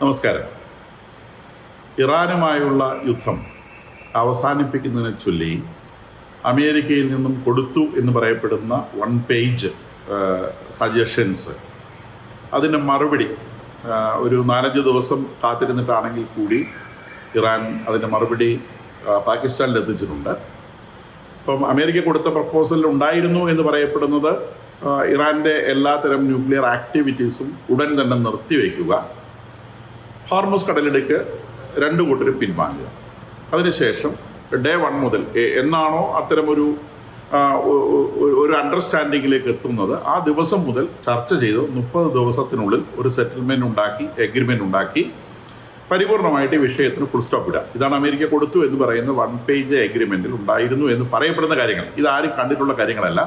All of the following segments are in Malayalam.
നമസ്കാരം. ഇറാനുമായുള്ള യുദ്ധം അവസാനിപ്പിക്കുന്നതിനെ ചൊല്ലി അമേരിക്കയിൽ നിന്നും കൊടുത്തു എന്ന് പറയപ്പെടുന്ന 1 പേജ് സജഷൻസ്, അതിൻ്റെ മറുപടി ഒരു 4-5 ദിവസം കാത്തിരുന്നിട്ടാണെങ്കിൽ കൂടി ഇറാൻ അതിൻ്റെ മറുപടി പാകിസ്ഥാനിൽ എത്തിച്ചിട്ടുണ്ട്. ഇപ്പം അമേരിക്ക കൊടുത്ത പ്രപ്പോസൽ ഉണ്ടായിരുന്നു എന്ന് പറയപ്പെടുന്നത് ഇറാൻ്റെ എല്ലാത്തരം ന്യൂക്ലിയർ ആക്ടിവിറ്റീസും ഉടൻ തന്നെ നിർത്തിവെക്കുക, ഹോർമുസ് കടലിടുക്ക് 2 കൂട്ടരും പിൻവാങ്ങുക, അതിനുശേഷം ഡേ 1 മുതൽ എന്നാണോ അത്തരമൊരു അണ്ടർസ്റ്റാൻഡിങ്ങിലേക്ക് എത്തുന്നത് ആ ദിവസം മുതൽ ചർച്ച ചെയ്ത് 30 ദിവസത്തിനുള്ളിൽ ഒരു സെറ്റിൽമെൻറ്റ് ഉണ്ടാക്കി, എഗ്രിമെൻ്റ് ഉണ്ടാക്കി പരിപൂർണമായിട്ട് ഈ വിഷയത്തിന് ഫുൾ സ്റ്റോപ്പ് ഇടുക. ഇതാണ് അമേരിക്ക കൊടുത്തു എന്ന് പറയുന്ന 1 പേജ് എഗ്രിമെൻറ്റിൽ ഉണ്ടായിരുന്നു എന്ന് പറയപ്പെടുന്ന കാര്യങ്ങൾ. ഇതാരും കണ്ടിട്ടുള്ള കാര്യങ്ങളല്ല.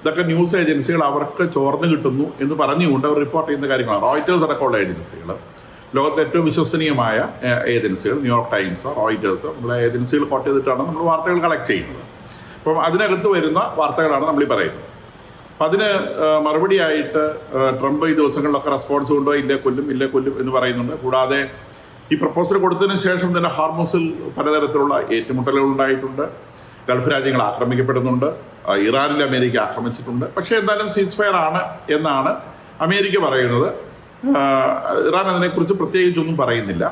ഇതൊക്കെ ന്യൂസ് ഏജൻസികൾ അവർക്ക് ചോർന്ന് കിട്ടുന്നു എന്ന് പറഞ്ഞുകൊണ്ട് അവർ റിപ്പോർട്ട് ചെയ്യുന്ന കാര്യങ്ങളാണ്. റോയിറ്റേഴ്സ് അടക്കമുള്ള ഏജൻസികൾ, ലോകത്തിലെ ഏറ്റവും വിശ്വസനീയമായ ഏജൻസികൾ, ന്യൂയോർക്ക് ടൈംസ്, റോയിറ്റേഴ്സ്, നമ്മളെ ഏജൻസികൾ കോട്ട് ചെയ്തിട്ടാണ് നമ്മൾ വാർത്തകൾ കളക്ട് ചെയ്യുന്നത്. അപ്പം അതിനകത്ത് വരുന്ന വാർത്തകളാണ് നമ്മൾ ഈ പറയുന്നത്. അപ്പം അതിന് മറുപടിയായിട്ട് ട്രംപ് ഈ ദിവസങ്ങളിലൊക്കെ റെസ്പോൺസ് കൊണ്ടോ ഇല്ലേ കൊല്ലും എന്ന് പറയുന്നുണ്ട്. കൂടാതെ ഈ പ്രപ്പോസൽ കൊടുത്തതിന് ശേഷം തന്നെ ഹോർമുസിൽ പലതരത്തിലുള്ള ഏറ്റുമുട്ടലുകൾ ഉണ്ടായിട്ടുണ്ട്, ഗൾഫ് രാജ്യങ്ങൾ ആക്രമിക്കപ്പെടുന്നുണ്ട്, ഇറാനിൽ അമേരിക്ക ആക്രമിച്ചിട്ടുണ്ട്. പക്ഷേ എന്തായാലും സീസ് ഫയർ ആണ് എന്നാണ് അമേരിക്ക പറയുന്നത്. ഇറാൻ അതിനെക്കുറിച്ച് പ്രത്യേകിച്ചൊന്നും പറയുന്നില്ല.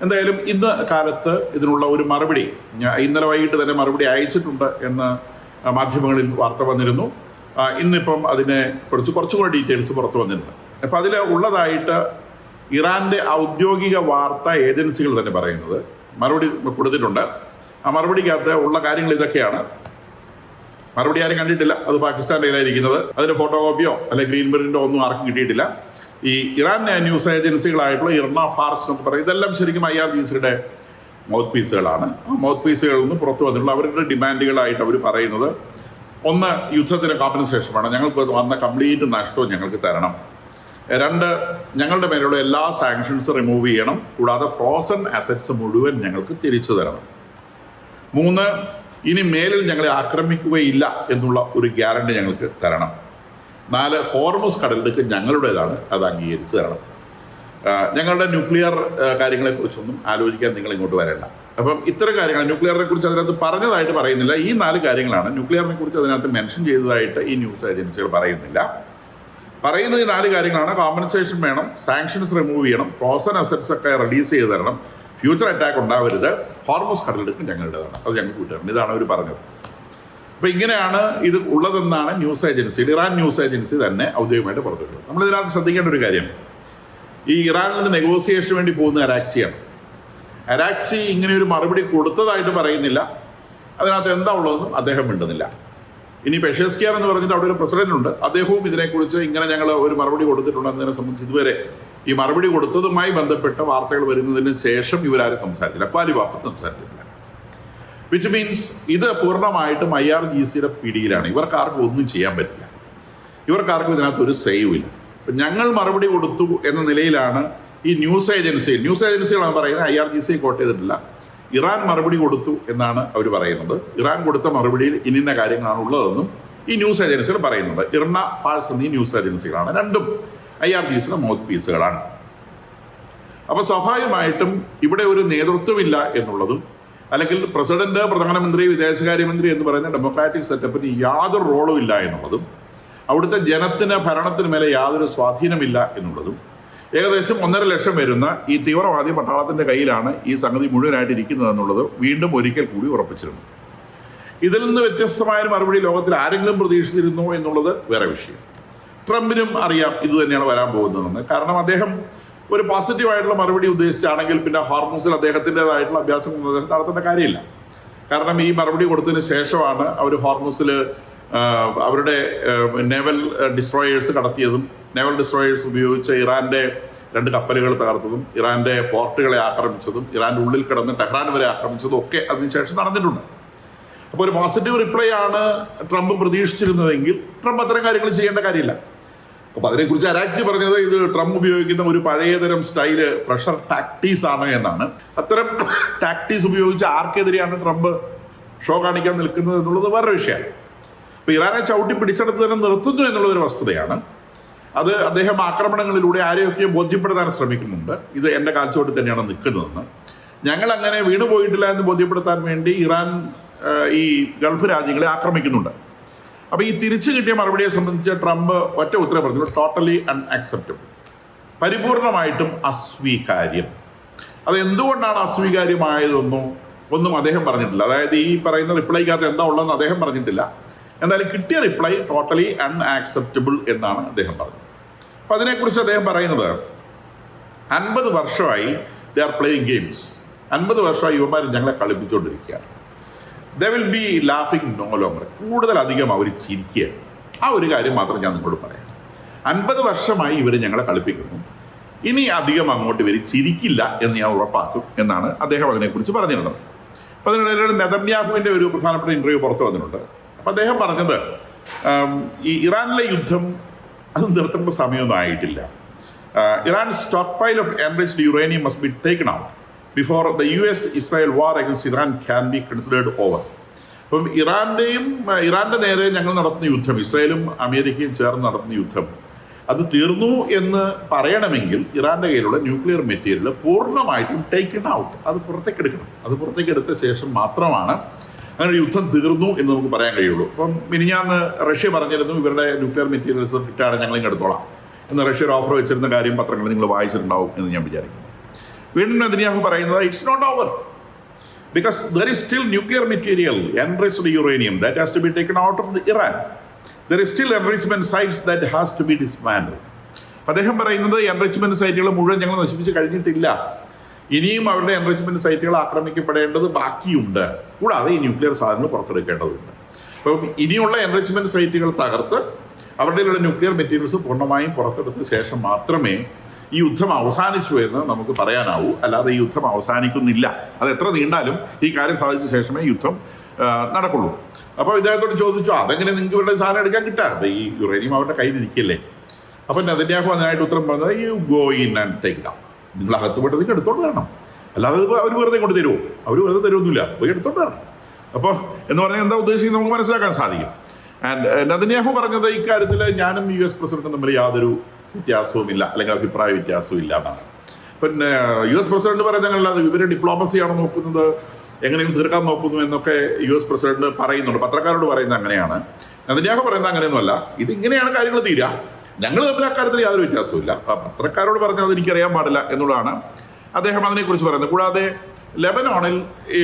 എന്തായാലും ഇന്ന് കാലത്ത് ഇതിനുള്ള ഒരു മറുപടി ഇന്നലെ വൈകിട്ട് തന്നെ മറുപടി അയച്ചിട്ടുണ്ട് എന്ന് മാധ്യമങ്ങളിൽ വാർത്ത വന്നിരുന്നു. ഇന്നിപ്പം അതിനെ കുറച്ചുകൂടെ ഡീറ്റെയിൽസ് പുറത്തു വന്നിട്ടുണ്ട്. അപ്പം അതിൽ ഉള്ളതായിട്ട് ഇറാൻ്റെ ഔദ്യോഗിക വാർത്താ ഏജൻസികൾ തന്നെ പറയുന്നത് മറുപടി കൊടുത്തിട്ടുണ്ട്. ആ മറുപടിക്കകത്ത് ഉള്ള കാര്യങ്ങൾ ഇതൊക്കെയാണ്. മറുപടി ആരും കണ്ടിട്ടില്ല, അത് പാകിസ്ഥാൻ്റെ കയ്യിലായിരിക്കുന്നത്. അതിൻ്റെ ഫോട്ടോ കോപ്പിയോ അല്ലെങ്കിൽ ഗ്രീൻ ബെറിൻ്റോ ഒന്നും ആർക്കും കിട്ടിയിട്ടില്ല. ഈ ഇറാൻ ന്യൂസ് ഏജൻസികളായിട്ടുള്ള ഇർന ഫാർസ് എന്നൊക്കെ പറയും, ഇതെല്ലാം ശരിക്കും IRGCയുടെ മൗത്ത് പീസുകളാണ്. ആ മൗത്ത് പീസുകളിൽ നിന്ന് പുറത്തു വന്നിട്ടുള്ള അവരുടെ ഡിമാൻഡുകളായിട്ട് അവർ പറയുന്നത്, 1, യുദ്ധത്തിന് കോമ്പൻസേഷനാണ്, ഞങ്ങൾക്ക് വന്ന കംപ്ലീറ്റ് നഷ്ടവും ഞങ്ങൾക്ക് തരണം. 2, ഞങ്ങളുടെ മേലുള്ള എല്ലാ സാങ്ഷൻസ് റിമൂവ് ചെയ്യണം, കൂടാതെ ഫ്രോസൺ അസറ്റ്സ് മുഴുവൻ ഞങ്ങൾക്ക് തിരിച്ചു തരണം. 3, ഇനി മേലിൽ ഞങ്ങളെ ആക്രമിക്കുകയില്ല എന്നുള്ള ഒരു ഗ്യാരണ്ടി ഞങ്ങൾക്ക് തരണം. 4, ഹോർമുസ് കടലിടുക്ക് ഞങ്ങളുടേതാണ്, അത് അംഗീകരിച്ച് തരണം. ഞങ്ങളുടെ ന്യൂക്ലിയർ കാര്യങ്ങളെക്കുറിച്ചൊന്നും ആലോചിക്കാൻ നിങ്ങൾ ഇങ്ങോട്ട് വരേണ്ട. അപ്പം ഇത്തരം കാര്യങ്ങൾ ന്യൂക്ലിയറിനെ കുറിച്ച് അതിനകത്ത് പറഞ്ഞതായിട്ട് പറയുന്നില്ല. ഈ 4 കാര്യങ്ങളാണ്. ന്യൂക്ലിയറിനെ കുറിച്ച് അതിനകത്ത് മെൻഷൻ ചെയ്തതായിട്ട് ഈ ന്യൂസ് ഏജൻസികൾ പറയുന്നില്ല. പറയുന്നത് ഈ 4 കാര്യങ്ങളാണ്. കോമ്പൻസേഷൻ വേണം, സാങ്ഷൻസ് റിമൂവ് ചെയ്യണം, ഫ്രോസൺ അസറ്റ്സ് ഒക്കെ റിലീസ് ചെയ്ത് തരണം, ഫ്യൂച്ചർ അറ്റാക്ക് ഉണ്ടാവരുത്, ഹോർമുസ് കടലിടുക്ക് ഞങ്ങളുടേതാണ്, അത് ഞങ്ങൾക്ക് വിട്ടുതരണം. ഇതാണ് അവർ പറഞ്ഞത്. അപ്പോൾ ഇങ്ങനെയാണ് ഇത് ഉള്ളതെന്നാണ് news agency, Iran news agency തന്നെ ഔദ്യോഗികമായിട്ട് പുറത്തുവിട്ടത്. നമ്മളിതിനകത്ത് ശ്രദ്ധിക്കേണ്ട ഒരു കാര്യം, ഈ ഇറാനിൽ നിന്ന് നെഗോസിയേഷന് വേണ്ടി പോകുന്ന അരാക്സിയാണ്. അരാക്സി ഇങ്ങനെ ഒരു മറുപടി കൊടുത്തതായിട്ട് പറയുന്നില്ല. അതിനകത്ത് എന്താ ഉള്ളതെന്നും അദ്ദേഹം മിണ്ടുന്നില്ല. ഇനി പെഷേസ്കിയാൻ എന്ന് പറഞ്ഞിട്ട് അവിടെ ഒരു പ്രസിഡന്റ് ഉണ്ട്, അദ്ദേഹവും ഇതിനെക്കുറിച്ച് ഇങ്ങനെ ഞങ്ങൾ ഒരു മറുപടി കൊടുത്തിട്ടുണ്ട് എന്നതിനെ സംബന്ധിച്ച് ഇതുവരെ ഈ മറുപടി കൊടുത്തതുമായി ബന്ധപ്പെട്ട വാർത്തകൾ വരുന്നതിന് ശേഷം ഇവരാരും സംസാരിച്ചില്ല, ക്വാലിബാഫ് സംസാരിച്ചിട്ടില്ല. വിച്ച് മീൻസ് ഇത് പൂർണ്ണമായിട്ടും IRGCയുടെ പിടിയിലാണ്. ഇവർക്കാർക്കും ഒന്നും ചെയ്യാൻ പറ്റില്ല, ഇവർക്കാർക്കും ഇതിനകത്ത് ഒരു സേവും ഇല്ല. ഞങ്ങൾ മറുപടി കൊടുത്തു എന്ന നിലയിലാണ് ഈ ന്യൂസ് ഏജൻസികളാണ് പറയുന്നത്. IRGC കോട്ട് ചെയ്തിട്ടില്ല. ഇറാൻ മറുപടി കൊടുത്തു എന്നാണ് അവർ പറയുന്നത്. ഇറാൻ കൊടുത്ത മറുപടിയിൽ ഇന്ന കാര്യങ്ങളാണ് ഉള്ളതെന്നും ഈ ന്യൂസ് ഏജൻസികൾ പറയുന്നുണ്ട്. ഇർന ഫാഴ്സ് എന്നീ ന്യൂസ് ഏജൻസികളാണ്. രണ്ടും IRGCയുടെ മൗത്ത് പീസുകളാണ്. അപ്പോൾ സ്വാഭാവികമായിട്ടും ഇവിടെ ഒരു നേതൃത്വമില്ല എന്നുള്ളതും, അല്ലെങ്കിൽ പ്രസിഡന്റ്, പ്രധാനമന്ത്രി, വിദേശകാര്യമന്ത്രി എന്ന് പറയുന്ന ഡെമോക്രാറ്റിക് സെറ്റപ്പിന് യാതൊരു റോളും ഇല്ല എന്നുള്ളതും, അവിടുത്തെ ജനത്തിന് ഭരണത്തിന് മേലെ യാതൊരു സ്വാധീനമില്ല എന്നുള്ളതും, ഏകദേശം 1.5 ലക്ഷം വരുന്ന ഈ തീവ്രവാദി പട്ടാളത്തിൻ്റെ കയ്യിലാണ് ഈ സംഗതി മുഴുവനായിട്ട് ഇരിക്കുന്നതെന്നുള്ളത് വീണ്ടും ഒരിക്കൽ കൂടി ഉറപ്പിച്ചിരുന്നു. ഇതിൽ നിന്ന് വ്യത്യസ്തമായൊരു മറുപടി ലോകത്തിൽ ആരെങ്കിലും പ്രതീക്ഷിച്ചിരുന്നോ എന്നുള്ളത് വേറെ വിഷയം. ട്രംപിനും അറിയാം ഇത് തന്നെയാണ് വരാൻ പോകുന്നതെന്ന്. കാരണം അദ്ദേഹം ഒരു പോസിറ്റീവായിട്ടുള്ള മറുപടി ഉദ്ദേശിച്ചാണെങ്കിൽ പിന്നെ ഹോർമുസിൽ അദ്ദേഹത്തിൻ്റെതായിട്ടുള്ള അഭ്യാസം അദ്ദേഹം നടത്തേണ്ട കാര്യമില്ല. കാരണം ഈ മറുപടി കൊടുത്തതിന് ശേഷമാണ് അവർ ഹോർമുസിൽ അവരുടെ നേവൽ ഡിസ്ട്രോയേഴ്സ് കടത്തിയതും, നേവൽ ഡിസ്ട്രോയേഴ്സ് ഉപയോഗിച്ച് ഇറാൻ്റെ 2 കപ്പലുകൾ തകർത്തതും, ഇറാൻ്റെ പോർട്ടുകളെ ആക്രമിച്ചതും, ഇറാൻ്റെ ഉള്ളിൽ കിടന്ന് ടെഹ്റാൻ വരെ ആക്രമിച്ചതും ഒക്കെ അതിനുശേഷം നടന്നിട്ടുണ്ട്. അപ്പോൾ ഒരു പോസിറ്റീവ് റിപ്ലൈ ആണ് ട്രംപ് പ്രതീക്ഷിച്ചിരുന്നതെങ്കിൽ ട്രംപ് അത്തരം കാര്യങ്ങൾ ചെയ്യേണ്ട കാര്യമില്ല. അപ്പോൾ അതിനെക്കുറിച്ച് അരാക്സി പറഞ്ഞത് ഇത് ട്രംപ് ഉപയോഗിക്കുന്ന ഒരു പഴയതരം സ്റ്റൈല് പ്രഷർ ടാക്ടീസ് ആണ് എന്നാണ്. അത്തരം ടാക്ടീസ് ഉപയോഗിച്ച് ആർക്കെതിരെയാണ് ട്രംപ് ഷോ കാണിക്കാൻ നിൽക്കുന്നത് എന്നുള്ളത് വേറെ വിഷയമാണ്. അപ്പോൾ ഇറാനെ ചവിട്ടി പിടിച്ചെടുത്ത് തന്നെ നിർത്തുന്നു എന്നുള്ളതൊരു വസ്തുതയാണ്. അത് അദ്ദേഹം ആക്രമണങ്ങളിലൂടെ ആരെയൊക്കെ ബോധ്യപ്പെടുത്താൻ ശ്രമിക്കുന്നുണ്ട്, ഇത് എൻ്റെ കാൽച്ചുവട്ടിൽ തന്നെയാണ് നിൽക്കുന്നതെന്ന്. ഞങ്ങൾ അങ്ങനെ വീണുപോയിട്ടില്ല എന്ന് ബോധ്യപ്പെടുത്താൻ വേണ്ടി ഇറാൻ ഈ ഗൾഫ് രാജ്യങ്ങളെ ആക്രമിക്കുന്നുണ്ട്. അപ്പോൾ ഈ തിരിച്ചു കിട്ടിയ മറുപടിയെ സംബന്ധിച്ച് ട്രംപ് ഒറ്റ ഉത്തരം പറഞ്ഞു, ടോട്ടലി അൺആക്സെപ്റ്റബിൾ, പരിപൂർണമായിട്ടും അസ്വീകാര്യം. അത് എന്തുകൊണ്ടാണ് അസ്വീകാര്യമായതൊന്നും അദ്ദേഹം പറഞ്ഞിട്ടില്ല. അതായത് ഈ പറയുന്ന റിപ്ലൈക്കകത്ത് എന്താ ഉള്ളതെന്ന് അദ്ദേഹം പറഞ്ഞിട്ടില്ല. എന്തായാലും കിട്ടിയ റിപ്ലൈ ടോട്ടലി അൺആക്സെപ്റ്റബിൾ എന്നാണ് അദ്ദേഹം പറഞ്ഞത്. അപ്പം അതിനെക്കുറിച്ച് അദ്ദേഹം പറയുന്നത് 50 വർഷമായി ദേ ആർ പ്ലേയിങ് ഗെയിംസ്. 50 വർഷമായി യുവമാർ ഞങ്ങളെ കളിപ്പിച്ചുകൊണ്ടിരിക്കുകയാണ്. ദേ വിൽ ബി ലാഫിങ് നോ ലോങ്ങർ. കൂടുതലധികം അവർ ചിരിക്കുകയാണ്. ആ ഒരു കാര്യം മാത്രം ഞാൻ നിങ്ങളോട് പറയാം. 50 വർഷമായി ഇവർ ഞങ്ങളെ കളിപ്പിക്കുന്നു, ഇനി അധികം അങ്ങോട്ട് ഇവർ ചിരിക്കില്ല എന്ന് ഞാൻ ഉറപ്പാക്കും എന്നാണ് അദ്ദേഹം അതിനെക്കുറിച്ച് പറഞ്ഞിരുന്നത്. അപ്പോൾ അതിനിടയിൽ നെതന്യാഹുവിൻ്റെ ഒരു പ്രധാനപ്പെട്ട ഇൻ്റർവ്യൂ പുറത്തു വന്നിട്ടുണ്ട്. അപ്പോൾ അദ്ദേഹം പറഞ്ഞത് ഈ ഇറാനിലെ യുദ്ധം അത് നിർത്തേണ്ട സമയമൊന്നും ആയിട്ടില്ല. Iran stock pile of enriched uranium must be taken out before the US-Israel war against Iran can be considered over. അപ്പം ഇറാൻ്റെ നേരെ ഞങ്ങൾ നടത്തുന്ന യുദ്ധം, ഇസ്രായേലും അമേരിക്കയും ചേർന്ന് നടത്തുന്ന യുദ്ധം അത് തീർന്നു എന്ന് പറയണമെങ്കിൽ ഇറാൻ്റെ കയ്യിലുള്ള ന്യൂക്ലിയർ മെറ്റീരിയൽ പൂർണ്ണമായിട്ടും ടേക്കൺ ഔട്ട്, അത് പുറത്തേക്ക് എടുക്കണം. അത് പുറത്തേക്ക് എടുത്ത ശേഷം മാത്രമാണ് അങ്ങനെ ഒരു യുദ്ധം തീർന്നു എന്ന് നമുക്ക് പറയാൻ കഴിയുള്ളൂ. അപ്പം മിനിഞ്ഞാന്ന് റഷ്യ പറഞ്ഞിരുന്നു ഇവരുടെ ന്യൂക്ലിയർ മെറ്റീരിയൽസ് കിട്ടാണ് ഞങ്ങളിങ്ങ് എടുത്തോളാം എന്ന് റഷ്യ ഒരു ഓഫർ വെച്ചിരുന്ന കാര്യം പത്രങ്ങൾ നിങ്ങൾ വായിച്ചിട്ടുണ്ടാവും എന്ന് ഞാൻ വിചാരിക്കുന്നു. വീണ്ടും നെതന്യാഹു പറയുന്നത് it's not over because there is still nuclear material enriched uranium that has to be taken out of the Iran. There is still enrichment sites that has to be dismantled. അദ്ദേഹം പറയുന്നത് എൻറിച്ച്മെന്റ് സൈറ്റുകൾ മുഴുവൻ ഞങ്ങൾ നശിപ്പിച്ച് കഴിഞ്ഞിട്ടില്ല, ഇനിയും അവരുടെ എൻറിച്ച്മെന്റ് സൈറ്റുകൾ ആക്രമിക്കപ്പെടേണ്ടത് ബാക്കിയുണ്ട്, കൂടാതെ ഈ ന്യൂക്ലിയർ സാധനങ്ങൾ പുറത്തെടുക്കേണ്ടതുണ്ട്. അപ്പം ഇനിയുള്ള എൻറിച്ച്മെന്റ് സൈറ്റുകൾ തകർത്ത് അവരുടെയുള്ള ന്യൂക്ലിയർ മെറ്റീരിയൽസ് പൂർണ്ണമായും പുറത്തെടുത്ത ശേഷം മാത്രമേ ഈ യുദ്ധം അവസാനിച്ചു എന്ന് നമുക്ക് പറയാനാവൂ. അല്ലാതെ ഈ യുദ്ധം അവസാനിക്കുന്നില്ല. അത് എത്ര നീണ്ടാലും ഈ കാര്യം സാധിച്ച ശേഷമേ യുദ്ധം നടക്കുള്ളൂ. അപ്പോൾ ഇദ്ദേഹത്തോട് ചോദിച്ചു, അതെങ്ങനെ നിങ്ങൾക്ക് ഇവരുടെ സാധനം എടുക്കാൻ കിട്ടാതെ, ഈ യുറേനിയം അവരുടെ കയ്യിലിരിക്കില്ലേ? അപ്പം നെതന്യാഹു അതിനായിട്ട് ഉത്തരം പറഞ്ഞത് you go in and take it out. നിങ്ങൾ അകത്ത് പോയിട്ട് നിങ്ങൾക്ക് എടുത്തോണ്ട് വരണം, അല്ലാതെ അവർ വെറുതെ കൊണ്ട് തരുമോ? അവർ വെറുതെ തരുമൊന്നുമില്ല, പോയി എടുത്തോണ്ട് വരണം. അപ്പോൾ എന്ന് പറഞ്ഞാൽ എന്താ ഉദ്ദേശിക്കുന്നത് നമുക്ക് മനസ്സിലാക്കാൻ സാധിക്കും. ആൻഡ് നെതന്യാഹു പറഞ്ഞത് ഇക്കാര്യത്തിൽ ഞാനും US പ്രസിഡന്റും തമ്മിൽ യാതൊരു വ്യത്യാസവുമില്ല, അല്ലെങ്കിൽ അഭിപ്രായ വ്യത്യാസവും ഇല്ല എന്നാണ്. പിന്നെ US പ്രസിഡന്റ് പറയുന്നത് ഇവർ ഡിപ്ലോമസിയാണ് നോക്കുന്നത്, എങ്ങനെയും തീർക്കാൻ നോക്കുന്നു എന്നൊക്കെ US പ്രസിഡന്റ് പറയുന്നുണ്ട്, പത്രക്കാരോട് പറയുന്നത് അങ്ങനെയാണ്. നെതന്യാഹു പറയുന്നത് അങ്ങനെയൊന്നുമല്ല, ഇതിങ്ങനെയാണ് കാര്യങ്ങൾ തീരുക, ഞങ്ങൾ തമ്മിൽ അക്കാര്യത്തിൽ യാതൊരു വ്യത്യാസവുമില്ല. പത്രക്കാരോട് പറഞ്ഞത് എനിക്കറിയാൻ പാടില്ല എന്നുള്ളതാണ് അദ്ദേഹം അതിനെക്കുറിച്ച് പറയുന്നത്. കൂടാതെ ലെബനോണിൽ ഈ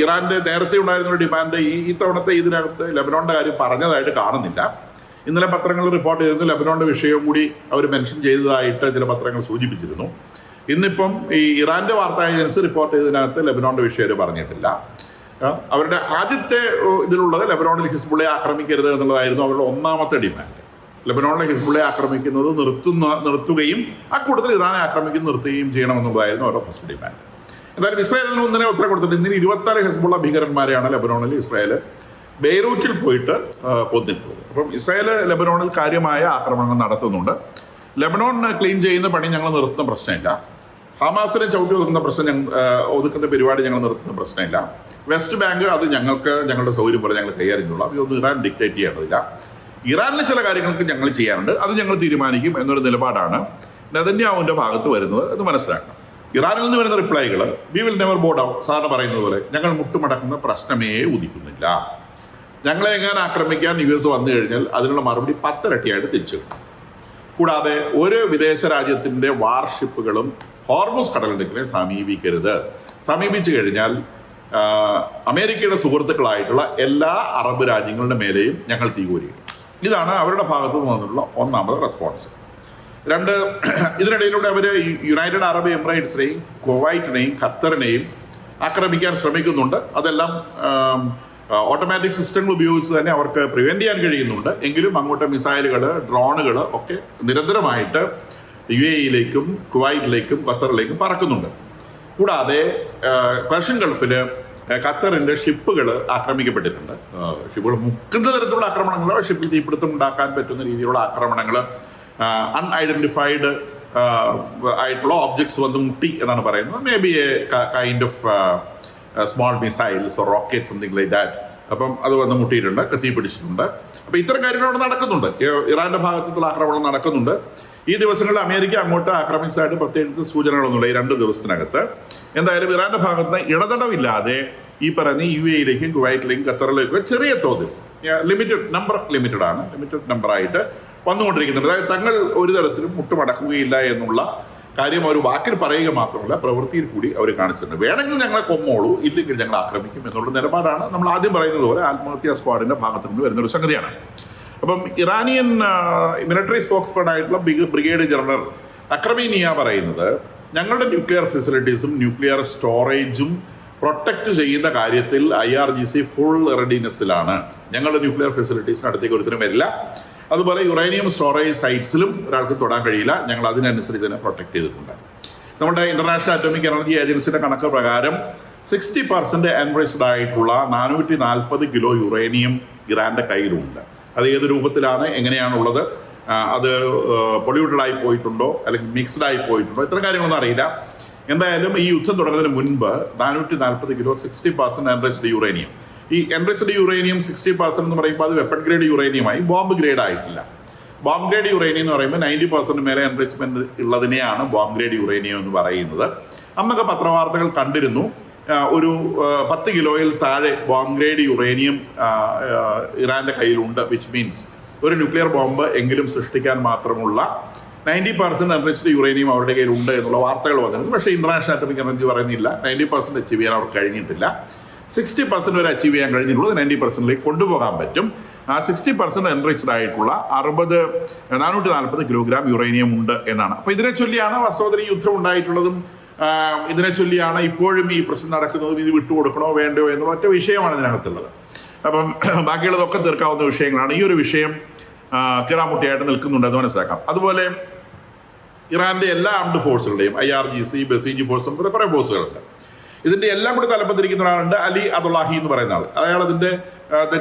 ഇറാൻ്റെ നേരത്തെ ഉണ്ടായിരുന്ന ഒരു ഡിമാൻഡ് ഈ തവണത്തെ ഇതിനകത്ത് ലെബനോണിൻ്റെ കാര്യം പറഞ്ഞതായിട്ട് കാണുന്നില്ല. ഇന്നലെ പത്രങ്ങൾ റിപ്പോർട്ട് ചെയ്തിരുന്നു, ലെബനോണിൻ്റെ വിഷയവും കൂടി അവർ മെൻഷൻ ചെയ്തതായിട്ട് ചില പത്രങ്ങൾ സൂചിപ്പിച്ചിരുന്നു. ഇന്നിപ്പം ഈ ഇറാൻ്റെ വാർത്താ ഏജൻസി റിപ്പോർട്ട് ചെയ്തതിനകത്ത് ലെബനോണിൻ്റെ വിഷയം പറഞ്ഞിട്ടില്ല. അവരുടെ ആദ്യത്തെ ഇതിലുള്ളത് ലെബനോണിൽ ഹിസ്ബുള്ളയെ ആക്രമിക്കരുത് എന്നുള്ളതായിരുന്നു അവരുടെ ഒന്നാമത്തെ ഡിമാൻഡ്. ലെബനോണിലെ ഹിസ്ബുള്ളയെ ആക്രമിക്കുന്നത് നിർത്തുകയും അക്കൂട്ടത്തിൽ ഇറാനെ ആക്രമിക്കുന്നത് നിർത്തുകയും ചെയ്യണമെന്നുള്ളതായിരുന്നു അവരുടെ ഫസ്റ്റ് ഡിമാൻഡ്. എന്തായാലും ഇസ്രായേലിന് ഒന്നിനെ ഉത്തരം കൊടുത്തിട്ട് ഇന്നിന് 26 ഹിസ്ബുള്ള ഭീകരന്മാരെയാണ് ലെബനോണിൽ ഇസ്രായേൽ ബെയ്റൂറ്റിൽ പോയിട്ട് കൊന്നിട്ടുള്ളത്. അപ്പം ഇസ്രായേൽ ലെബനോണിൽ കാര്യമായ ആക്രമണങ്ങൾ നടത്തുന്നുണ്ട്. ലെബനോൺ ക്ലീൻ ചെയ്യുന്ന പണി ഞങ്ങൾ നിർത്തുന്ന പ്രശ്നമില്ല, ഹമാസിനെ ചവിട്ടി ഒതുക്കുന്ന പരിപാടി ഞങ്ങൾ നിർത്തുന്ന പ്രശ്നമില്ല. വെസ്റ്റ് ബാങ്ക് അത് ഞങ്ങളുടെ സൗകര്യം പോലെ ഞങ്ങൾ കൈകാര്യം ചെയ്തോളാം, ഇതൊന്നും ഇറാൻ ഡിക്റ്റേറ്റ് ചെയ്യേണ്ടതില്ല. ഇറാനിലെ ചില കാര്യങ്ങൾക്ക് ഞങ്ങൾ ചെയ്യാറുണ്ട്, അത് ഞങ്ങൾ തീരുമാനിക്കും എന്നൊരു നിലപാടാണ് നെതന്യാഹുവിൻ്റെ ഭാഗത്ത് വരുന്നത് എന്ന് മനസ്സിലാക്കണം. ഇറാനിൽ നിന്ന് വരുന്ന റിപ്ലൈകൾ വി വിൽ നെവർ ബോ ഡൗൺ, സാറിന് പറയുന്നത് പോലെ ഞങ്ങൾ മുട്ടുമടക്കുന്ന പ്രശ്നമേ ഉദിക്കുന്നില്ല. ഞങ്ങളെ എങ്ങനെ ആക്രമിക്കാൻ US വന്നു കഴിഞ്ഞാൽ അതിനുള്ള മറുപടി 10 ഇരട്ടിയായിട്ട് തിരിച്ചു കിട്ടും. കൂടാതെ ഒരു വിദേശ രാജ്യത്തിൻ്റെ വാർഷിപ്പുകളും ഹോർമുസ് കടലിടുക്കിനെ സമീപിച്ചു കഴിഞ്ഞാൽ അമേരിക്കയുടെ സുഹൃത്തുക്കളായിട്ടുള്ള എല്ലാ അറബ് രാജ്യങ്ങളുടെ മേലെയും ഞങ്ങൾ തീകൂരിക്കും. ഇതാണ് അവരുടെ ഭാഗത്തു നിന്നുള്ള ഒന്നാമത് റെസ്പോൺസ്. 2, ഇതിനിടയിലൂടെ അവർ യുണൈറ്റഡ് അറബ് എമിറേറ്റ്സിനെയും കുവൈറ്റിനെയും ഖത്തറിനെയും ആക്രമിക്കാൻ ശ്രമിക്കുന്നുണ്ട്. അതെല്ലാം ഓട്ടോമാറ്റിക് സിസ്റ്റങ്ങൾ ഉപയോഗിച്ച് തന്നെ അവർക്ക് പ്രിവെൻറ്റ് ചെയ്യാൻ കഴിയുന്നുണ്ട്. എങ്കിലും അങ്ങോട്ട് മിസൈലുകൾ, ഡ്രോണുകൾ ഒക്കെ നിരന്തരമായിട്ട് UAE-യിലേക്കും കുവൈറ്റിലേക്കും ഖത്തറിലേക്കും പറക്കുന്നുണ്ട്. കൂടാതെ പേർഷ്യൻ ഗൾഫിൽ ഖത്തറിൻ്റെ ഷിപ്പുകൾ ആക്രമിക്കപ്പെട്ടിട്ടുണ്ട്. ഷിപ്പുകൾ മുക്കുന്ന തരത്തിലുള്ള ആക്രമണങ്ങൾ, ഷിപ്പിൽ തീപിടുത്തം ഉണ്ടാക്കാൻ പറ്റുന്ന രീതിയിലുള്ള ആക്രമണങ്ങൾ, അൺഐഡൻറ്റിഫൈഡ് ആയിട്ടുള്ള ഓബ്ജക്ട്സ് വന്ന് മുട്ടി എന്നാണ് പറയുന്നത്. May be A kind of small missiles or rocket something like that അപ്പം അത് വന്ന് മുട്ടിയിട്ടുണ്ട്, കത്തി പിടിച്ചിട്ടുണ്ട്. അപ്പോൾ ഇത്തരം കാര്യങ്ങൾ അവിടെ നടക്കുന്നുണ്ട്. ഇറാന്റെ ഭാഗത്തുള്ള ആക്രമണം നടക്കുന്നുണ്ട്. ഈ ദിവസങ്ങളിൽ അമേരിക്ക അങ്ങോട്ട് ആക്രമിച്ചതായിട്ട് പ്രത്യേകിച്ച് സൂചനകളൊന്നുമില്ല ഈ 2 ദിവസത്തിനകത്ത്. എന്തായാലും ഇറാന്റെ ഭാഗത്ത് ഇടതടവില്ലാതെ ഈ പറയുന്ന UAE-ലേക്കും കുവൈറ്റിലേക്കും ഖത്തറിലേക്കും ചെറിയ തോതിൽ ലിമിറ്റഡ് നമ്പറായിട്ട് വന്നുകൊണ്ടിരിക്കുന്നുണ്ട്. അതായത് തങ്ങൾ ഒരു തരത്തിലും മുട്ടുമടക്കുകയില്ല എന്നുള്ള കാര്യം അവർ വാക്കിൽ പറയുക മാത്രമല്ല പ്രവൃത്തിയിൽ കൂടി അവർ കാണിച്ചിട്ടുണ്ട്. വേണമെങ്കിൽ ഞങ്ങളെ കൊന്നോളൂ, ഇല്ലെങ്കിൽ ഞങ്ങൾ ആക്രമിക്കും എന്നുള്ള നിലപാടാണ് നമ്മൾ ആദ്യം പറയുന്നത് പോലെ ആത്മഹത്യാ സ്ക്വാഡിന്റെ ഭാഗത്തു നിന്ന് വരുന്നൊരു സംഗതിയാണ്. അപ്പം ഇറാനിയൻ മിലിറ്ററി സ്പോക്സ്പേൺ ആയിട്ടുള്ള ബ്രിഗേഡ് ജനറൽ അക്രമീനിയ പറയുന്നത് ഞങ്ങളുടെ ന്യൂക്ലിയർ ഫെസിലിറ്റീസും ന്യൂക്ലിയർ സ്റ്റോറേജും പ്രൊട്ടക്റ്റ് ചെയ്യുന്ന കാര്യത്തിൽ IRGC ഫുൾ റെഡിനെസ്സിലാണ്. ഞങ്ങളുടെ ന്യൂക്ലിയർ ഫെസിലിറ്റീസിന് അടുത്തേക്ക് ഒരുത്തരും വരില്ല. അതുപോലെ യുറേനിയം സ്റ്റോറേജ് സൈറ്റ്സിലും ഒരാൾക്ക് തൊടാൻ കഴിയില്ല. ഞങ്ങൾ അതിനനുസരിച്ച് തന്നെ പ്രൊട്ടക്ട് ചെയ്തിട്ടുണ്ട്. നമ്മുടെ ഇന്റർനാഷണൽ അറ്റോമിക് എനർജി ഏജൻസിയുടെ കണക്ക് പ്രകാരം 60% എൻറിച്ച്ഡ് ആയിട്ടുള്ള 440 കിലോ യുറേനിയം ഇറാന്റെ കയ്യിലുണ്ട്. അത് ഏത് രൂപത്തിലാണ്, എങ്ങനെയാണുള്ളത്, അത് പൊള്യൂട്ടഡ് ആയി പോയിട്ടുണ്ടോ അല്ലെങ്കിൽ മിക്സ്ഡ് ആയി പോയിട്ടുണ്ടോ, ഇത്തരം കാര്യങ്ങളൊന്നും അറിയില്ല. എന്തായാലും ഈ യുദ്ധം തുടങ്ങുന്നതിന് മുൻപ് 440 കിലോ 60% എൻറിച്ച്ഡ് യുറേനിയം. ഈ എൻറിച്ച്ഡ് യുറേനിയം 60% എന്ന് പറയുമ്പോൾ അത് വെപ്പൺ ഗ്രേഡ് യുറേനിയമായി, ബോംബ് ഗ്രേഡ് ആയിട്ടില്ല. ബോംബ് ഗ്രേഡ് യുറേനിയം എന്ന് പറയുമ്പോൾ 90% മേലെ എൻറിച്ച്മെന്റ് ഉള്ളതിനെയാണ് ബോംബ് ഗ്രേഡ് യുറേനിയം എന്ന് പറയുന്നത്. അന്നൊക്കെ പത്രവാർത്തകൾ കണ്ടിരുന്നു ഒരു 10 കിലോയിൽ താഴെ ബോംബ് ഗ്രേഡ് യുറേനിയം ഇറാന്റെ കയ്യിലുണ്ട്, വിച്ച് മീൻസ് ഒരു ന്യൂക്ലിയർ ബോംബ് എങ്കിലും സൃഷ്ടിക്കാൻ മാത്രമുള്ള 90% എൻറിച്ച്ഡ് യുറേനിയം അവരുടെ കയ്യിലുണ്ട് എന്നുള്ള വാർത്തകൾ വന്നിരുന്നു. പക്ഷേ ഇന്റർനാഷണൽ അറ്റോമിക് എനർജി പറയുന്നില്ല, 90% അച്ചീവ് ചെയ്യാൻ അവർക്ക് കഴിഞ്ഞിട്ടില്ല. 60% വരെ അച്ചീവ് ചെയ്യാൻ കഴിഞ്ഞിട്ടുള്ളത് 90%ലേക്ക് കൊണ്ടുപോകാൻ പറ്റും. ആ 60% എൻറിച്ച്ഡ് ആയിട്ടുള്ള 440 കിലോഗ്രാം യുറേനിയം ഉണ്ട് എന്നാണ്. അപ്പോൾ ഇതിനെ ചൊല്ലിയാണ് വാസ്തവത്തിൽ യുദ്ധം ഉണ്ടായിട്ടുള്ളതും ഇതിനെ ചൊല്ലിയാണ് ഇപ്പോഴും ഈ പ്രശ്നം നടക്കുന്നതും. ഇത് വിട്ടുകൊടുക്കണോ വേണ്ടയോ എന്നുള്ള ഒറ്റ വിഷയമാണ് ഇതിനകത്തുള്ളത്. അപ്പം ബാക്കിയുള്ളതൊക്കെ തീർക്കാവുന്ന വിഷയങ്ങളാണ്. ഈ ഒരു വിഷയം കിറാമുട്ടിയായിട്ട് നിൽക്കുന്നുണ്ട് എന്ന് മനസ്സിലാക്കാം. അതുപോലെ ഇറാന്റെ എല്ലാ ആംഡ് ഫോഴ്സുകളുടെയും IRGC, ബസീജ് ഫോഴ്സും കുറേ ഫോഴ്സുകളുണ്ട്. ഇതിന്റെ എല്ലാം കൂടി തലപ്പത്തിരിക്കുന്ന ഒരാളുണ്ട്, അലി അദുല്ലാഹി എന്ന് പറയുന്ന ആൾ. അയാൾ അതിന്റെ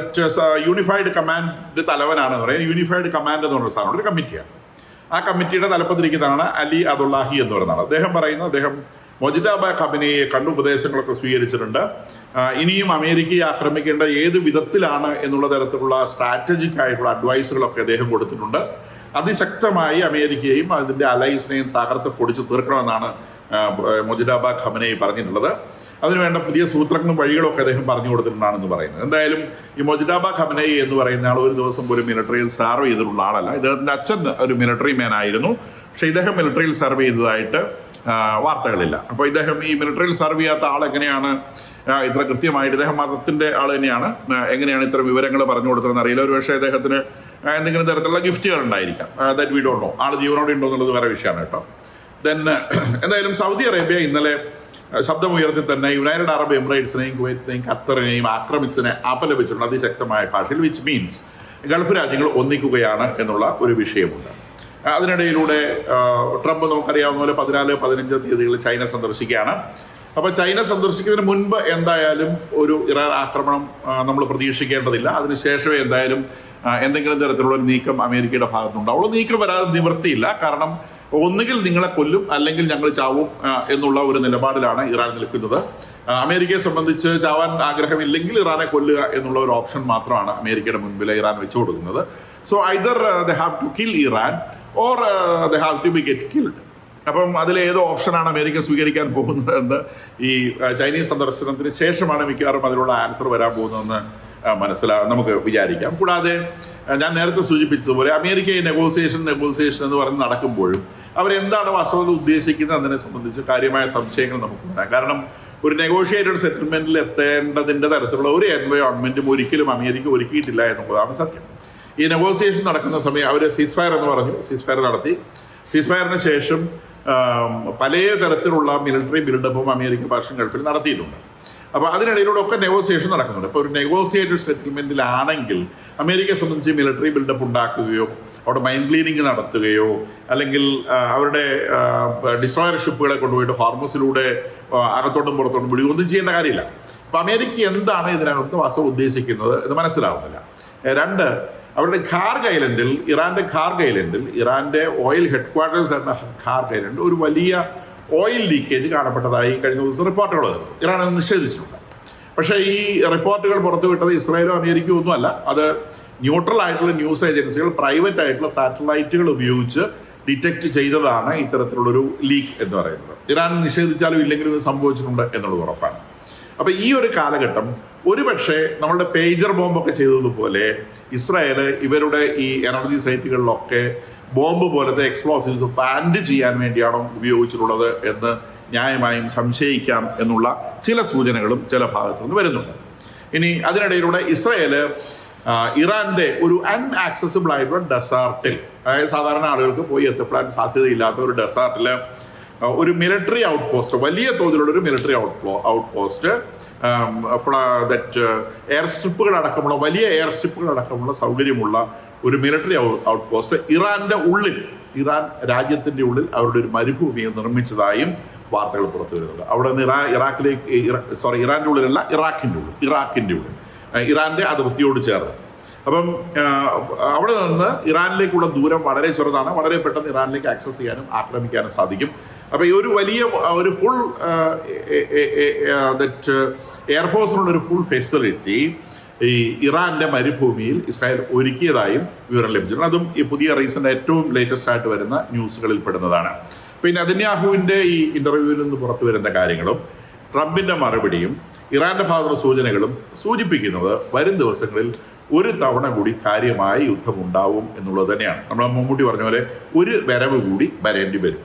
യൂണിഫൈഡ് കമാൻഡ് തലവനാണ് പറയുന്നത്. യൂണിഫൈഡ് കമാൻഡ് എന്ന് പറയുന്ന സാധനം ഒരു കമ്മിറ്റിയാണ്. ആ കമ്മിറ്റിയുടെ തലപ്പത്തിരിക്കുന്നതാണ് അലി അദുല്ലാഹി എന്ന് പറയുന്ന ആൾ. അദ്ദേഹം മൊജിതാബ ഖമനേയെ കണ്ട് ഉപദേശങ്ങളൊക്കെ സ്വീകരിച്ചിട്ടുണ്ട്. ഇനിയും അമേരിക്കയെ ആക്രമിക്കേണ്ട ഏത് വിധത്തിലാണ് എന്നുള്ള തരത്തിലുള്ള സ്ട്രാറ്റജിക് ആയിട്ടുള്ള അഡ്വൈസുകളൊക്കെ അദ്ദേഹം കൊടുത്തിട്ടുണ്ട്. അതിശക്തമായി അമേരിക്കയെയും അതിൻ്റെ അലൈസിനെയും തകർത്ത് പൊടിച്ചു തീർക്കണമെന്നാണ് മൊജിതാബ ഖമനേയി പറഞ്ഞിട്ടുള്ളത്. അതിനുവേണ്ട പുതിയ സൂത്രങ്ങളും വഴികളൊക്കെ അദ്ദേഹം പറഞ്ഞു കൊടുത്തിട്ടുണ്ടാണെന്ന് പറയുന്നത്. എന്തായാലും ഈ മൊജിതാബ ഖമനേയി എന്ന് പറയുന്ന ആൾ ഒരു ദിവസം പോലും മിലിറ്ററിയിൽ സർവ് ചെയ്തിട്ടുള്ള ആളല്ല. ഇദ്ദേഹത്തിൻ്റെ അച്ഛൻ ഒരു മിലിറ്ററി മാൻ ആയിരുന്നു. പക്ഷേ ഇദ്ദേഹം മിലിറ്ററിയിൽ സർവ് ചെയ്തതായിട്ട് വാർത്തകളില്ല. അപ്പോൾ ഇദ്ദേഹം ഈ മിലിറ്ററിയിൽ സർവ് ചെയ്യാത്ത ആൾ എങ്ങനെയാണ് ഇത്ര കൃത്യമായിട്ട്, ഇദ്ദേഹം മതത്തിൻ്റെ ആൾ തന്നെയാണ്, എങ്ങനെയാണ് ഇത്ര വിവരങ്ങൾ പറഞ്ഞു കൊടുത്തതെന്ന് അറിയില്ല. ഒരു പക്ഷേ അദ്ദേഹത്തിന് എന്തെങ്കിലും തരത്തിലുള്ള ഗിഫ്റ്റുകൾ ഉണ്ടായിരിക്കാം. That we don't know. ആൾ ജീവനോടെ ഉണ്ടോ എന്നുള്ളത് വേറെ വിഷയമാണ് കേട്ടോ. ദെൻ എന്തായാലും സൗദി അറേബ്യ ഇന്നലെ ശബ്ദമുയർത്തി തന്നെ യുണൈറ്റഡ് അറബ് എമിറേറ്റ്സിനെയും കുവൈറ്റിനെയും ഖത്തറിനെയും ആക്രമിച്ചതിനെ അപലപിച്ചിട്ടുണ്ട് അതിശക്തമായ ഭാഷയിൽ, വിച്ച് മീൻസ് ഗൾഫ് രാജ്യങ്ങൾ ഒന്നിക്കുകയാണ് എന്നുള്ള ഒരു വിഷയമുണ്ട്. അതിനിടയിലൂടെ ട്രംപ് നമുക്കറിയാവുന്ന പോലെ 14-15 തീയതികളിൽ ചൈന സന്ദർശിക്കുകയാണ്. അപ്പോൾ ചൈന സന്ദർശിക്കുന്നതിന് മുൻപ് എന്തായാലും ഒരു ഇറാൻ ആക്രമണം നമ്മൾ പ്രതീക്ഷിക്കേണ്ടതില്ല. അതിനുശേഷമേ എന്തായാലും എന്തെങ്കിലും തരത്തിലുള്ള ഒരു നീക്കം അമേരിക്കയുടെ ഭാഗത്തുണ്ടാവുള്ളൂ. നീക്കം വരാതെ നിവൃത്തിയില്ല. കാരണം ഒന്നുകിൽ നിങ്ങളെ കൊല്ലും അല്ലെങ്കിൽ ഞങ്ങൾ ചാവും എന്നുള്ള ഒരു നിലപാടിലാണ് ഇറാൻ നിൽക്കുന്നത്. അമേരിക്കയെ സംബന്ധിച്ച് ചാവാൻ ആഗ്രഹമില്ലെങ്കിൽ ഇറാനെ കൊല്ലുക എന്നുള്ള ഒരു ഓപ്ഷൻ മാത്രമാണ് അമേരിക്കയുടെ മുൻപിൽ ഇറാൻ വെച്ചു കൊടുക്കുന്നത്. So either they have to kill Iran or they have to be get killed. അപ്പം അതിലേത് ഓപ്ഷനാണ് അമേരിക്ക സ്വീകരിക്കാൻ പോകുന്നതെന്ന് ഈ ചൈനീസ് സന്ദർശനത്തിന് ശേഷമാണ് മിക്കവാറും അതിനുള്ള ആൻസർ വരാൻ പോകുന്നതെന്ന് നമുക്ക് വിചാരിക്കാം. കൂടാതെ ഞാൻ നേരത്തെ സൂചിപ്പിച്ചതുപോലെ അമേരിക്ക നെഗോസിയേഷൻ എന്ന് പറഞ്ഞ് നടക്കുമ്പോഴും അവരെന്താണ് വാസ്തവത്തിൽ ഉദ്ദേശിക്കുന്നത് എന്നതിനെ സംബന്ധിച്ച് കാര്യമായ സംശയങ്ങൾ നമുക്കുണ്ടാകും. കാരണം ഒരു നെഗോഷിയേറ്റഡ് സെറ്റിൽമെന്റിൽ എത്തേണ്ടതിൻ്റെ തരത്തിലുള്ള ഒരു എൻവയോൺമെന്റും ഒരിക്കലും അമേരിക്ക ഒരുക്കിയിട്ടില്ല എന്നുള്ളതാണ് സത്യം. ഈ നെഗോസിയേഷൻ നടക്കുന്ന സമയം അവർ സീസ്ഫയർ എന്ന് പറഞ്ഞു, സീസ്ഫയർ നടത്തി. സീസ്ഫയറിന് ശേഷം പല തരത്തിലുള്ള മിലിറ്ററി ബിൽഡപ്പും അമേരിക്ക പേർഷ്യൻ ഗൾഫിൽ നടത്തിയിട്ടുണ്ട്. അപ്പോൾ അതിനിടയിലൂടെ ഒക്കെ നെഗോസിയേഷൻ നടക്കുന്നുണ്ട്. ഇപ്പോൾ ഒരു നെഗോസിയേറ്റഡ് സെറ്റിൽമെന്റിലാണെങ്കിൽ അമേരിക്കയെ സംബന്ധിച്ച് മിലിറ്ററി ബിൽഡപ്പ് ഉണ്ടാക്കുകയോ അവിടെ മൈൻ ക്ലീനിങ് നടത്തുകയോ അല്ലെങ്കിൽ അവരുടെ ഡിസ്ട്രോയർ ഷിപ്പുകളെ കൊണ്ടുപോയിട്ട് ഹോർമസിലൂടെ അകത്തോട്ടും പുറത്തോട്ടും വിടുകയോ ഒന്നും ചെയ്യേണ്ട കാര്യമില്ല. അപ്പോൾ അമേരിക്ക എന്താണ് ഇതിനകത്ത് വാസ്തവം ഉദ്ദേശിക്കുന്നത് എന്ന് മനസ്സിലാവുന്നില്ല. 2, അവരുടെ ഖാർഗ് ഐലൻഡിൽ, ഇറാന്റെ ഓയിൽ ഹെഡ്ക്വാർട്ടേഴ്സ് എന്ന ഖാർഗ് ഐലൻഡ് ഒരു വലിയ ഓയിൽ ലീക്കേജ് കാണപ്പെട്ടതായി കഴിഞ്ഞ ദിവസം റിപ്പോർട്ടുകൾ ഇറാൻ അത് നിഷേധിച്ചിട്ടുണ്ട്. പക്ഷേ ഈ റിപ്പോർട്ടുകൾ പുറത്തുവിട്ടത് ഇസ്രായേലും അമേരിക്കയും ഒന്നുമല്ല. അത് ന്യൂട്രൽ ആയിട്ടുള്ള ന്യൂസ് ഏജൻസികൾ പ്രൈവറ്റ് ആയിട്ടുള്ള സാറ്റലൈറ്റുകൾ ഉപയോഗിച്ച് ഡിറ്റക്ട് ചെയ്തതാണ് ഇത്തരത്തിലുള്ളൊരു ലീക്ക് എന്ന് പറയുന്നത്. ഇറാൻ നിഷേധിച്ചാലും ഇല്ലെങ്കിലും ഇത് സംഭവിച്ചിട്ടുണ്ട് എന്നുള്ളത് ഉറപ്പാണ്. അപ്പോൾ ഈ ഒരു കാലഘട്ടം ഒരുപക്ഷെ നമ്മളുടെ പേജർ ബോംബൊക്കെ ചെയ്തതുപോലെ ഇസ്രായേൽ ഇവരുടെ ഈ എനർജി സൈറ്റുകളിലൊക്കെ ബോംബ് പോലത്തെ എക്സ്പ്ലോസീവ്സ് പ്ലാന്റ് ചെയ്യാൻ വേണ്ടിയാണോ ഉപയോഗിച്ചിട്ടുള്ളത് എന്ന് ന്യായമായും സംശയിക്കാം എന്നുള്ള ചില സൂചനകളും ചില ഭാഗത്തു നിന്ന് വരുന്നുണ്ട്. ഇനി അതിനിടയിലൂടെ ഇസ്രായേൽ ഇറാന്റെ ഒരു അൺആക്സസിബിൾ ആയിട്ടുള്ള ഡെസാർട്ടിൽ, അതായത് സാധാരണ ആളുകൾക്ക് പോയി എത്തിപ്പെടാൻ സാധ്യതയില്ലാത്ത ഒരു ഡെസാർട്ടിൽ ഒരു മിലിറ്ററി ഔട്ട് പോസ്റ്റ്, വലിയ തോതിലുള്ള ഒരു മിലിറ്ററി ഔട്ട് പോസ്റ്റ്, എയർ സ്ട്രിപ്പുകൾ അടക്കമുള്ള വലിയ എയർ സ്ട്രിപ്പുകൾ അടക്കമുള്ള സൗകര്യമുള്ള ഒരു മിലിറ്ററി ഔട്ട് പോസ്റ്റ് ഇറാൻ രാജ്യത്തിന്റെ ഉള്ളിൽ അവരുടെ ഒരു മരുഭൂമിയെ നിർമ്മിച്ചതായും വാർത്തകൾ പുറത്തു വരുന്നുണ്ട്. അവിടെ നിന്ന് ഇറാന്റെ ഉള്ളിലല്ല, ഇറാഖിന്റെ ഉള്ളിൽ ഇറാന്റെ അതിർത്തിയോട് ചേർന്ന്. അപ്പം അവിടെ നിന്ന് ഇറാനിലേക്കുള്ള ദൂരം വളരെ ചെറുതാണ്. വളരെ പെട്ടെന്ന് ഇറാനിലേക്ക് ആക്സസ് ചെയ്യാനും ആക്രമിക്കാനും സാധിക്കും. അപ്പോൾ ഈ ഒരു വലിയ ഒരു ഫുൾ എയർഫോഴ്സിനുള്ളൊരു ഫുൾ ഫെസിലിറ്റി ഈ ഇറാന്റെ മരുഭൂമിയിൽ ഇസ്രായേൽ ഒരുക്കിയതായും വിവരം ലഭിച്ചിട്ടുണ്ട്. അതും ഈ പുതിയ റീസെന്റ് ഏറ്റവും ലേറ്റസ്റ്റ് ആയിട്ട് വരുന്ന ന്യൂസുകളിൽ പെടുന്നതാണ്. പിന്നെ നെതന്യാഹുവിൻ്റെ ഈ ഇന്റർവ്യൂവിൽ നിന്ന് പുറത്തു വരുന്ന കാര്യങ്ങളും ട്രംപിന്റെ മറുപടിയും ഇറാന്റെ ഭാഗത്തുള്ള സൂചനകളും സൂചിപ്പിക്കുന്നത് വരും ദിവസങ്ങളിൽ ഒരു തവണ കൂടി കാര്യമായ യുദ്ധം ഉണ്ടാവും എന്നുള്ളത് തന്നെയാണ്. നമ്മൾ മമ്മൂട്ടി പറഞ്ഞ പോലെ ഒരു വരവ് കൂടി വരേണ്ടി വരും.